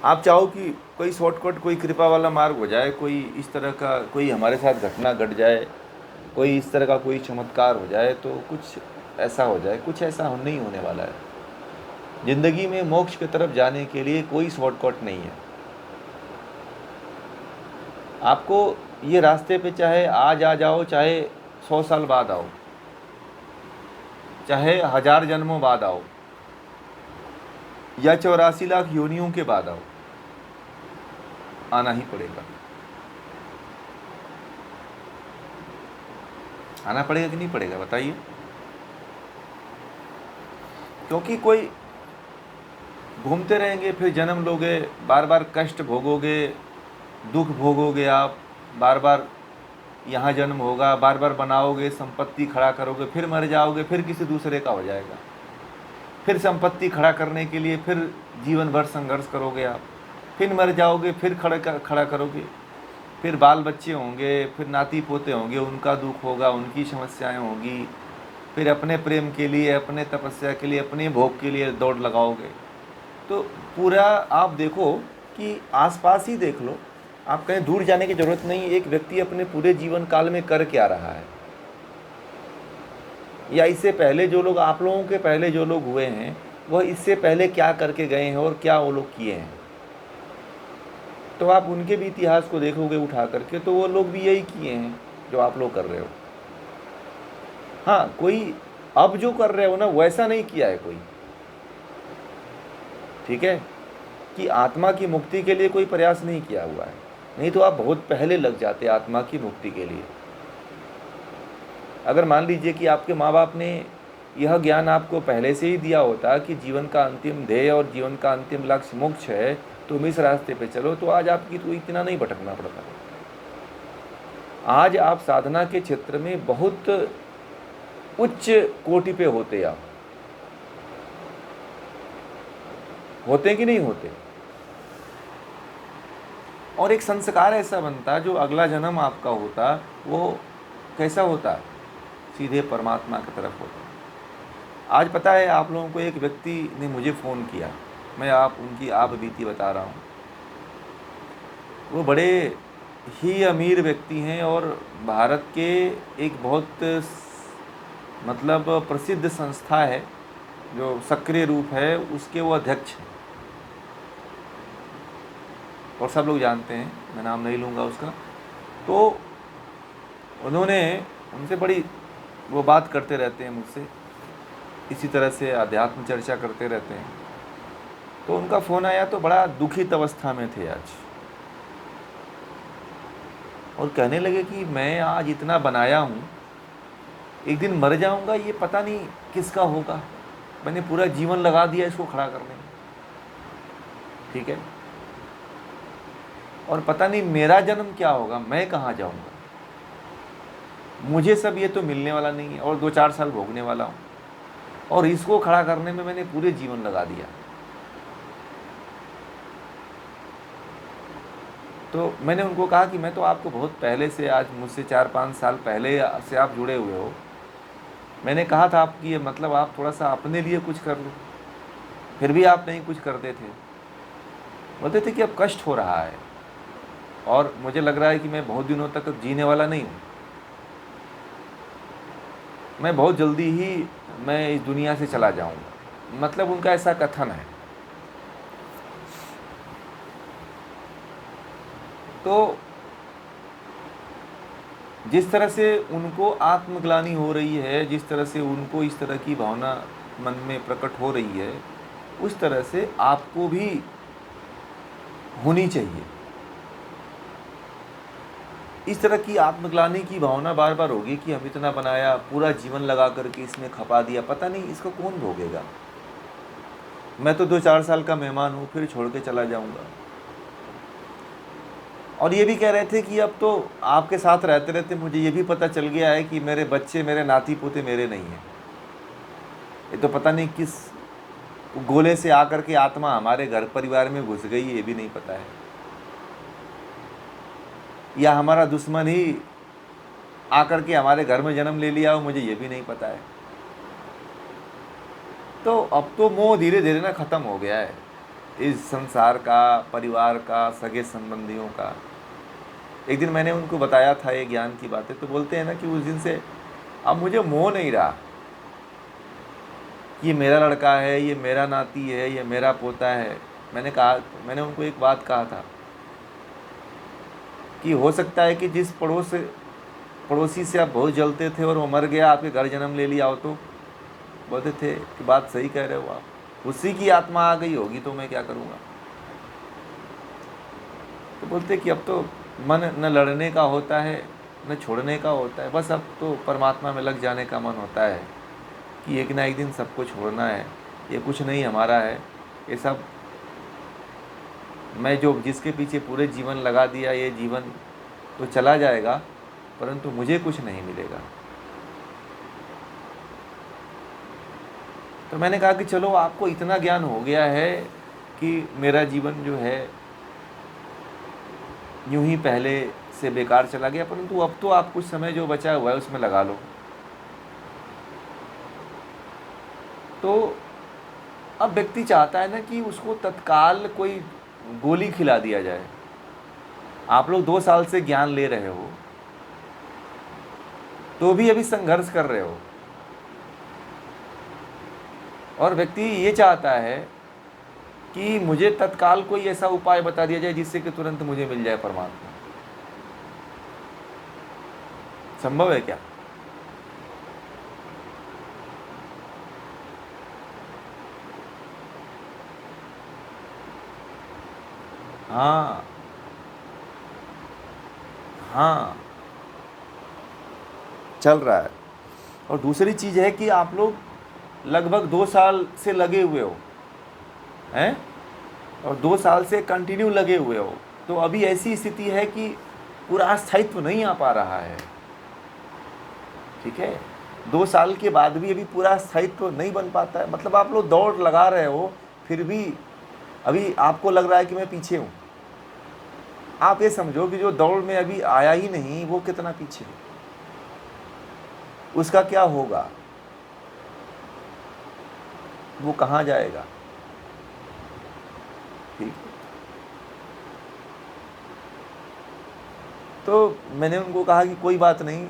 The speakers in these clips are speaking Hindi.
आप चाहो कि कोई शॉर्टकट, कोई कृपा वाला मार्ग हो जाए, कोई इस तरह का कोई हमारे साथ घटना घट जाए, कोई इस तरह का कोई चमत्कार हो जाए, तो कुछ ऐसा हो जाए, कुछ ऐसा नहीं होने वाला है। ज़िंदगी में मोक्ष की तरफ जाने के लिए कोई शॉर्टकट नहीं है। आपको ये रास्ते पे चाहे आज आ जाओ, चाहे 100 साल बाद आओ, चाहे 1000 जन्मों बाद आओ, या 84 लाख योनियों के बाद आओ, आना ही पड़ेगा। आना पड़ेगा कि नहीं पड़ेगा, बताइए। क्योंकि कोई घूमते रहेंगे, फिर जन्म लोगे, बार बार कष्ट भोगोगे, दुख भोगोगे आप, बार बार यहाँ जन्म होगा, बार बार बनाओगे, संपत्ति खड़ा करोगे, फिर मर जाओगे, फिर किसी दूसरे का हो जाएगा, फिर संपत्ति खड़ा करने के लिए फिर जीवन भर संघर्ष करोगे आप, फिर मर जाओगे, फिर खड़ा करोगे, फिर बाल बच्चे होंगे, फिर नाती पोते होंगे, उनका दुख होगा, उनकी समस्याएं होगी, फिर अपने प्रेम के लिए, अपने तपस्या के लिए, अपने भोग के लिए दौड़ लगाओगे। तो पूरा आप देखो कि आसपास ही देख लो, आप कहीं दूर जाने की ज़रूरत नहीं। एक व्यक्ति अपने पूरे जीवन काल में कर क्या रहा है, या इससे पहले जो लोग, आप लोगों के पहले जो लोग हुए हैं, वह इससे पहले क्या करके गए हैं और क्या वो लोग किए हैं। तो आप उनके भी इतिहास को देखोगे उठा करके, तो वो लोग भी यही किए हैं जो आप लोग कर रहे हो। हाँ, कोई अब जो कर रहे हो ना, वैसा नहीं किया है कोई, ठीक है, कि आत्मा की मुक्ति के लिए कोई प्रयास नहीं किया हुआ है। नहीं तो आप बहुत पहले लग जाते आत्मा की मुक्ति के लिए। अगर मान लीजिए कि आपके माँ बाप ने यह ज्ञान आपको पहले से ही दिया होता कि जीवन का अंतिम ध्येय और जीवन का अंतिम लक्ष्य मोक्ष है, तुम इस रास्ते पे चलो, तो आज आपकी तो इतना नहीं भटकना पड़ता। आज आप साधना के क्षेत्र में बहुत उच्च कोटि पे होते, आप होते कि नहीं होते। और एक संस्कार ऐसा बनता जो अगला जन्म आपका होता, वो कैसा होता, सीधे परमात्मा की तरफ होता। आज पता है आप लोगों को, एक व्यक्ति ने मुझे फ़ोन किया, मैं उनकी आप बीती बता रहा हूँ। वो बड़े ही अमीर व्यक्ति हैं और भारत के एक बहुत मतलब प्रसिद्ध संस्था है जो सक्रिय रूप है, उसके वो अध्यक्ष हैं, और सब लोग जानते हैं, मैं नाम नहीं लूँगा उसका। तो उन्होंने, उनसे बड़ी वो बात करते रहते हैं मुझसे, इसी तरह से अध्यात्म चर्चा करते रहते हैं। तो उनका फ़ोन आया तो बड़ा दुखित अवस्था में थे आज, और कहने लगे कि मैं आज इतना बनाया हूँ, एक दिन मर जाऊँगा, ये पता नहीं किसका होगा, मैंने पूरा जीवन लगा दिया इसको खड़ा करने में, ठीक है, और पता नहीं मेरा जन्म क्या होगा, मैं कहाँ जाऊँगा, मुझे सब ये तो मिलने वाला नहीं है, और 2-4 साल भोगने वाला हूँ, और इसको खड़ा करने में मैंने पूरे जीवन लगा दिया। तो मैंने उनको कहा कि मैं तो आपको बहुत पहले से, आज मुझसे 4-5 साल पहले से आप जुड़े हुए हो, मैंने कहा था आपकी ये मतलब आप थोड़ा सा अपने लिए कुछ कर लो, फिर भी आप नहीं कुछ करते थे। बोलते थे कि अब कष्ट हो रहा है और मुझे लग रहा है कि मैं बहुत दिनों तक जीने वाला नहीं हूँ, मैं बहुत जल्दी ही मैं इस दुनिया से चला जाऊँगा, मतलब उनका ऐसा कथन है। तो जिस तरह से उनको आत्मग्लानि हो रही है, जिस तरह से उनको इस तरह की भावना मन में प्रकट हो रही है, उस तरह से आपको भी होनी चाहिए। इस तरह की आत्मग्लानि की भावना बार बार होगी कि हम इतना बनाया, पूरा जीवन लगा करके इसमें खपा दिया, पता नहीं इसको कौन भोगेगा, मैं तो 2-4 साल का मेहमान हूँ, फिर छोड़ के चला जाऊँगा। और ये भी कह रहे थे कि अब तो आपके साथ रहते रहते मुझे ये भी पता चल गया है कि मेरे बच्चे, मेरे नाती पोते मेरे नहीं हैं, ये तो पता नहीं किस गोले से आकर के आत्मा हमारे घर परिवार में घुस गई, ये भी नहीं पता है, या हमारा दुश्मन ही आकर के हमारे घर में जन्म ले लिया हो, मुझे ये भी नहीं पता है। तो अब तो मोह धीरे धीरे ना ख़त्म हो गया है। इस संसार का, परिवार का, सगे संबंधियों का। एक दिन मैंने उनको बताया था ये ज्ञान की बातें, तो बोलते हैं ना कि उस दिन से अब मुझे मोह नहीं रहा, ये मेरा लड़का है, ये मेरा नाती है, ये मेरा पोता है। मैंने उनको एक बात कहा था कि हो सकता है कि जिस पड़ोसी से आप बहुत जलते थे और वो मर गया, आपके घर जन्म ले लिया हो, तो बोलते थे कि बात सही कह रहे हो आप, उसी की आत्मा आ गई होगी तो मैं क्या करूँगा। तो बोलते कि अब तो मन न लड़ने का होता है न छोड़ने का होता है, बस अब तो परमात्मा में लग जाने का मन होता है कि एक ना एक दिन सबको छोड़ना है, ये कुछ नहीं हमारा है, ये सब मैं जो जिसके पीछे पूरे जीवन लगा दिया, ये जीवन तो चला जाएगा, परंतु मुझे कुछ नहीं मिलेगा। तो मैंने कहा कि चलो आपको इतना ज्ञान हो गया है कि मेरा जीवन जो है यूं ही पहले से बेकार चला गया, परंतु अब तो आप कुछ समय जो बचा हुआ है उसमें लगा लो। तो अब व्यक्ति चाहता है ना कि उसको तत्काल कोई गोली खिला दिया जाए। आप लोग 2 साल से ज्ञान ले रहे हो तो भी अभी संघर्ष कर रहे हो, और व्यक्ति ये चाहता है कि मुझे तत्काल कोई ऐसा उपाय बता दिया जाए जिससे कि तुरंत मुझे मिल जाए परमात्मा। संभव है क्या? हाँ हाँ, चल रहा है। और दूसरी चीज़ है कि आप लोग लगभग 2 साल से लगे हुए हो हैं, और 2 साल से कंटिन्यू लगे हुए हो, तो अभी ऐसी स्थिति है कि पूरा स्थायित्व नहीं आ पा रहा है। ठीक है, 2 साल के बाद भी अभी पूरा स्थायित्व नहीं बन पाता है। मतलब आप लोग दौड़ लगा रहे हो, फिर भी अभी आपको लग रहा है कि मैं पीछे हूँ। आप ये समझो कि जो दौड़ में अभी आया ही नहीं, वो कितना पीछे है, उसका क्या होगा, वो कहाँ जाएगा। ठीक, तो मैंने उनको कहा कि कोई बात नहीं,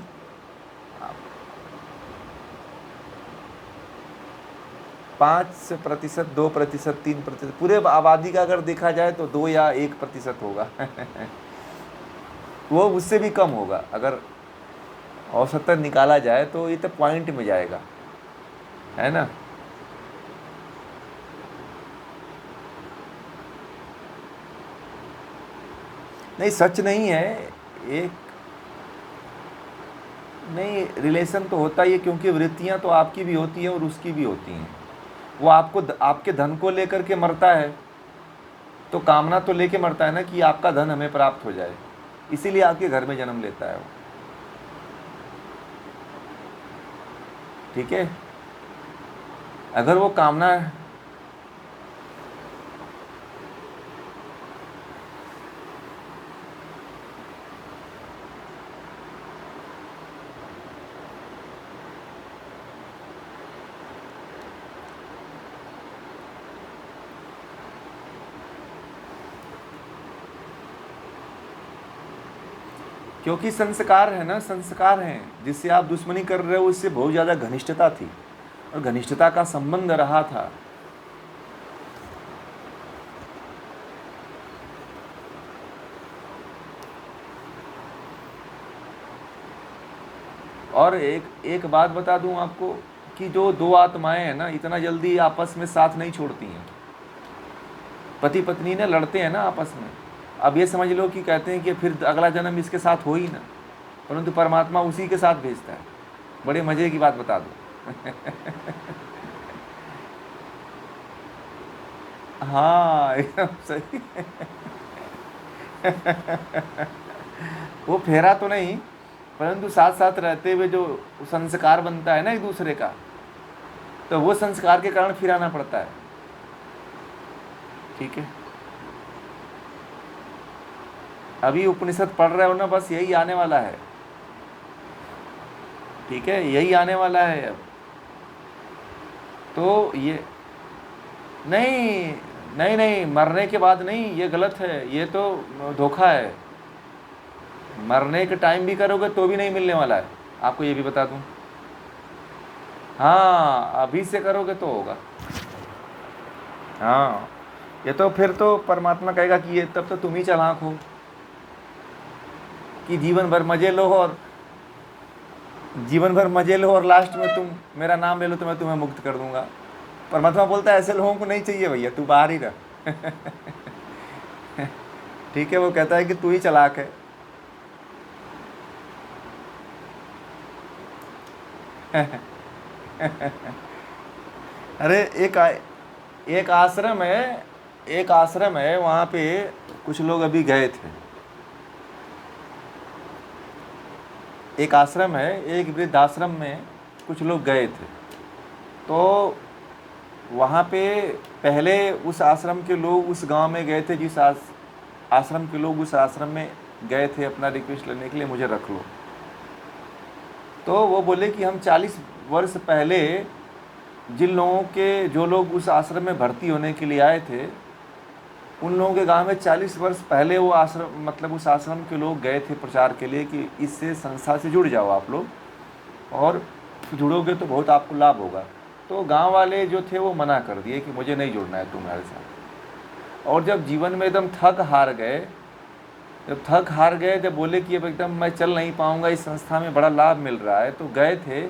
5%, 2%, 3%, पूरे आबादी का अगर देखा जाए तो 2 या 1% होगा वो उससे भी कम होगा। अगर औसतन निकाला जाए तो ये तो पॉइंट में जाएगा, है ना। नहीं, सच नहीं है। एक नहीं, रिलेशन तो होता ही है, क्योंकि वृत्तियां तो आपकी भी होती हैं और उसकी भी होती हैं। वो आपके धन को लेकर के मरता है, तो कामना तो लेके मरता है ना कि आपका धन हमें प्राप्त हो जाए, इसीलिए आपके घर में जन्म लेता है वो। ठीक है, अगर वो कामना क्योंकि संस्कार है ना, संस्कार हैं। जिससे आप दुश्मनी कर रहे हो उससे बहुत ज़्यादा घनिष्ठता थी, और घनिष्ठता का संबंध रहा था। और एक बात बता दूं आपको कि जो 2 आत्माएं हैं ना, इतना जल्दी आपस में साथ नहीं छोड़ती हैं। पति पत्नी ने लड़ते हैं ना आपस में, अब ये समझ लो कि कहते हैं कि फिर अगला जन्म इसके साथ हो ही ना, परंतु परमात्मा उसी के साथ भेजता है। बड़े मज़े की बात बता दूं हाँ, एकदम सही वो फेरा तो नहीं, परंतु साथ साथ रहते हुए जो संस्कार बनता है ना एक दूसरे का, तो वो संस्कार के कारण फिर आना पड़ता है। ठीक है, अभी उपनिषद पढ़ रहे हो ना, बस यही आने वाला है। ठीक है, यही आने वाला है अब। तो ये नहीं, नहीं नहीं, मरने के बाद नहीं, ये गलत है, ये तो धोखा है। मरने के टाइम भी करोगे तो भी नहीं मिलने वाला है, आपको ये भी बता दूं। हाँ, अभी से करोगे तो होगा। हाँ, ये तो फिर तो परमात्मा कहेगा कि ये तब तो तुम ही चालाक हो कि जीवन भर मजे लो और लास्ट में तुम मेरा नाम ले लो तो मैं तुम्हें मुक्त कर दूंगा। परमात्मा बोलता है ऐसे लोगों को नहीं चाहिए भैया, तू बाहर ही रह। ठीक है, वो कहता है कि तू ही चालाक है। अरे एक आश्रम है, एक आश्रम है, वहाँ पे कुछ लोग अभी गए थे। एक आश्रम है, एक वृद्धाश्रम में कुछ लोग गए थे। तो वहाँ पे पहले उस आश्रम के लोग उस गांव में गए थे, जिस आश्रम के लोग उस आश्रम में गए थे अपना रिक्वेस्ट लेने के लिए, मुझे रख लो। तो वो बोले कि हम 40 वर्ष पहले जो लोग उस आश्रम में भर्ती होने के लिए आए थे, उन लोगों के गांव में 40 वर्ष पहले वो आश्रम, मतलब उस आश्रम के लोग गए थे प्रचार के लिए कि इससे संस्था से जुड़ जाओ आप लोग, और जुड़ोगे तो बहुत आपको लाभ होगा। तो गांव वाले जो थे वो मना कर दिए कि मुझे नहीं जुड़ना है तुम्हारे साथ। और जब जीवन में एकदम थक हार गए, जब बोले कि अब एकदम मैं चल नहीं पाऊँगा, इस संस्था में बड़ा लाभ मिल रहा है, तो गए थे।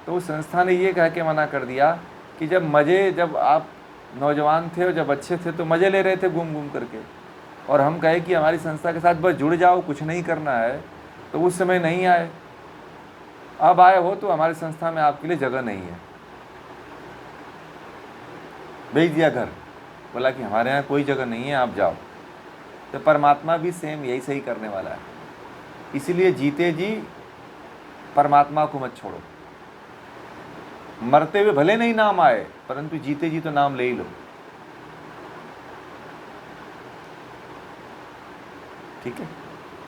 तो उस संस्था ने ये कह के मना कर दिया कि जब आप नौजवान थे और जब अच्छे थे तो मज़े ले रहे थे घूम घूम करके, और हम कहे कि हमारी संस्था के साथ बस जुड़ जाओ, कुछ नहीं करना है, तो उस समय नहीं आए। अब आए हो तो हमारी संस्था में आपके लिए जगह नहीं है, भेज दिया घर, बोला कि हमारे यहाँ कोई जगह नहीं है, आप जाओ। तो परमात्मा भी सेम यही सही करने वाला है। इसीलिए जीते जी परमात्मा को मत छोड़ो। मरते हुए भले नहीं नाम आए, परंतु जीते जी तो नाम ले ही लो। ठीक है।